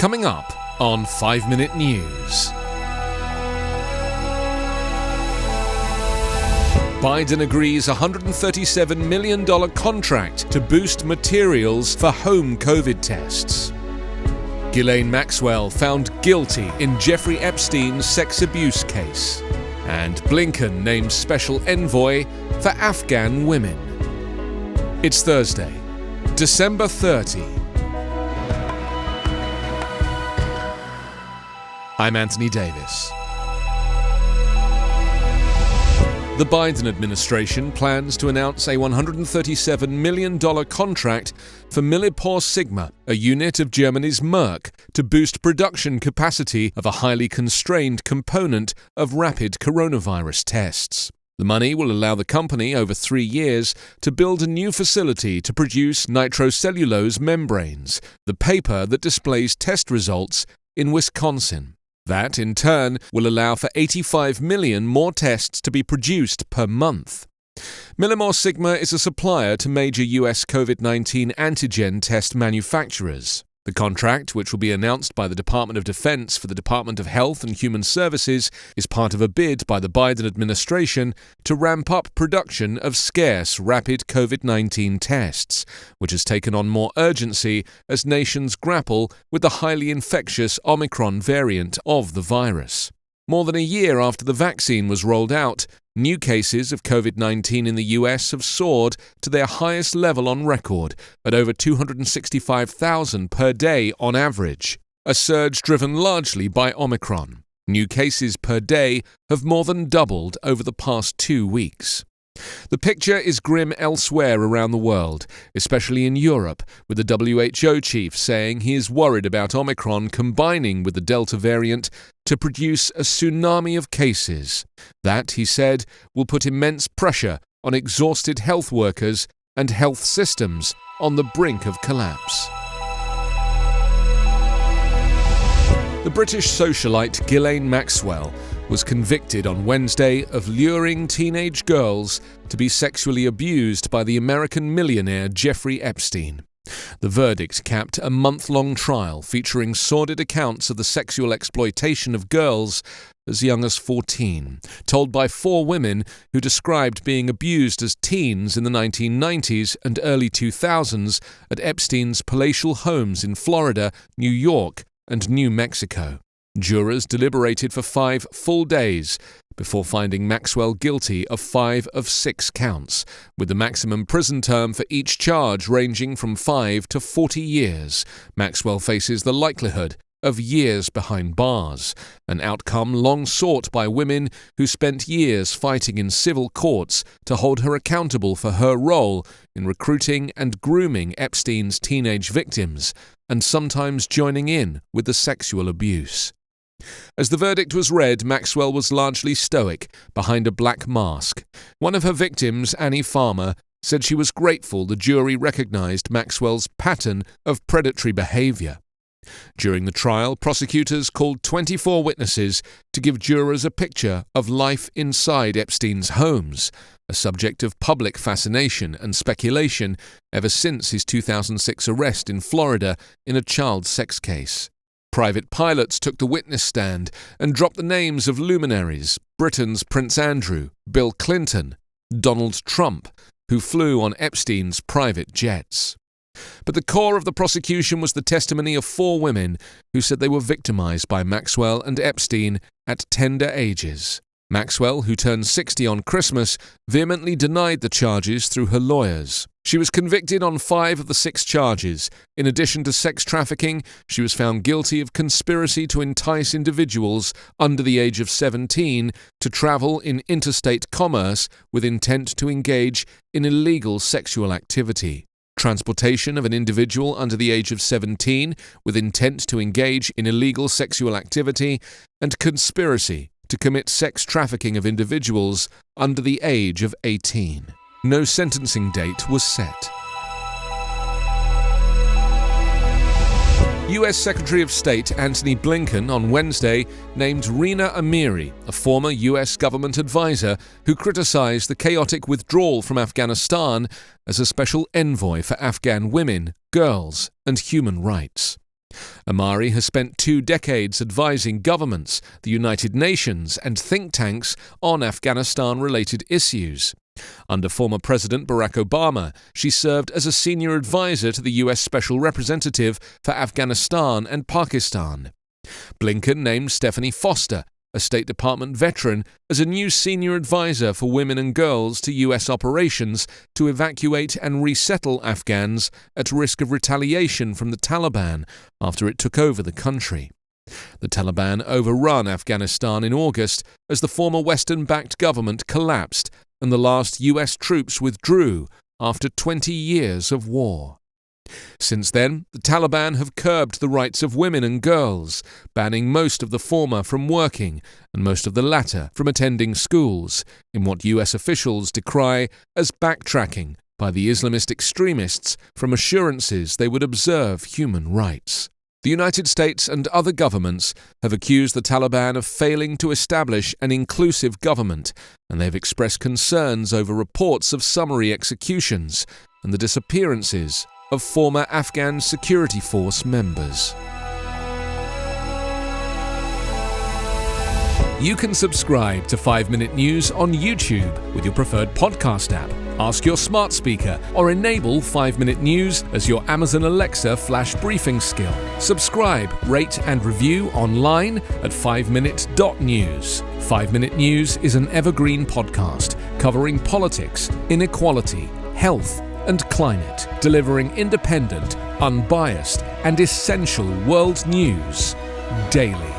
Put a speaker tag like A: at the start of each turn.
A: Coming up on 5 Minute News. Biden agrees $137 million contract to boost materials for home COVID tests. Ghislaine Maxwell found guilty in Jeffrey Epstein's sex abuse case. And Blinken names special envoy for Afghan women. It's Thursday, December 30. I'm Anthony Davis. The Biden administration plans to announce a $137 million contract for Millipore-Sigma, a unit of Germany's Merck, to boost production capacity of a highly constrained component of rapid coronavirus tests. The money will allow the company over 3 years to build a new facility to produce nitrocellulose membranes, the paper that displays test results in Wisconsin. That, in turn, will allow for 85 million more tests to be produced per month. Millipore-Sigma is a supplier to major US COVID-19 antigen test manufacturers. The contract, which will be announced by the Department of Defense for the Department of Health and Human Services, is part of a bid by the Biden administration to ramp up production of scarce rapid COVID-19 tests, which has taken on more urgency as nations grapple with the highly infectious Omicron variant of the virus. More than a year after the vaccine was rolled out, new cases of COVID-19 in the US have soared to their highest level on record at over 265,000 per day on average, a surge driven largely by Omicron. New cases per day have more than doubled over the past 2 weeks. The picture is grim elsewhere around the world, especially in Europe, with the WHO chief saying he is worried about Omicron combining with the Delta variant to produce a tsunami of cases. That, he said, will put immense pressure on exhausted health workers and health systems on the brink of collapse. The British socialite Ghislaine Maxwell was convicted on Wednesday of luring teenage girls to be sexually abused by the American millionaire Jeffrey Epstein. The verdict capped a month-long trial featuring sordid accounts of the sexual exploitation of girls as young as 14, told by 4 women who described being abused as teens in the 1990s and early 2000s at Epstein's palatial homes in Florida, New York, and New Mexico. Jurors deliberated for 5 full days before finding Maxwell guilty of 5 of 6 counts, with the maximum prison term for each charge ranging from 5 to 40 years. Maxwell faces the likelihood of years behind bars, an outcome long sought by women who spent years fighting in civil courts to hold her accountable for her role in recruiting and grooming Epstein's teenage victims, and sometimes joining in with the sexual abuse. As the verdict was read, Maxwell was largely stoic, behind a black mask. One of her victims, Annie Farmer, said she was grateful the jury recognized Maxwell's pattern of predatory behavior. During the trial, prosecutors called 24 witnesses to give jurors a picture of life inside Epstein's homes, a subject of public fascination and speculation ever since his 2006 arrest in Florida in a child sex case. Private pilots took the witness stand and dropped the names of luminaries: Britain's Prince Andrew, Bill Clinton, Donald Trump, who flew on Epstein's private jets. But the core of the prosecution was the testimony of 4 women who said they were victimized by Maxwell and Epstein at tender ages. Maxwell, who turned 60 on Christmas, vehemently denied the charges through her lawyers. She was convicted on 5 of the 6 charges. In addition to sex trafficking, she was found guilty of conspiracy to entice individuals under the age of 17 to travel in interstate commerce with intent to engage in illegal sexual activity, transportation of an individual under the age of 17 with intent to engage in illegal sexual activity, and conspiracy to commit sex trafficking of individuals under the age of 18. No sentencing date was set. US Secretary of State Antony Blinken on Wednesday named Rina Amiri, a former US government advisor who criticized the chaotic withdrawal from Afghanistan, as a special envoy for Afghan women, girls, and human rights. Amari has spent 2 decades advising governments, the United Nations, and think tanks on Afghanistan-related issues. Under former President Barack Obama, she served as a senior advisor to the U.S. Special Representative for Afghanistan and Pakistan. Blinken named Stephanie Foster, a State Department veteran, as a new senior advisor for women and girls to U.S. operations to evacuate and resettle Afghans at risk of retaliation from the Taliban after it took over the country. The Taliban overran Afghanistan in August as the former Western-backed government collapsed and the last U.S. troops withdrew after 20 years of war. Since then, the Taliban have curbed the rights of women and girls, banning most of the former from working and most of the latter from attending schools, in what U.S. officials decry as backtracking by the Islamist extremists from assurances they would observe human rights. The United States and other governments have accused the Taliban of failing to establish an inclusive government, and they have expressed concerns over reports of summary executions and the disappearances of former Afghan security force members. You can subscribe to 5-Minute News on YouTube with your preferred podcast app. Ask your smart speaker or enable 5-Minute News as your Amazon Alexa flash briefing skill. Subscribe, rate and review online at 5minute.news. 5-Minute News is an Evergreen podcast covering politics, inequality, health and climate, delivering independent, unbiased and essential world news daily.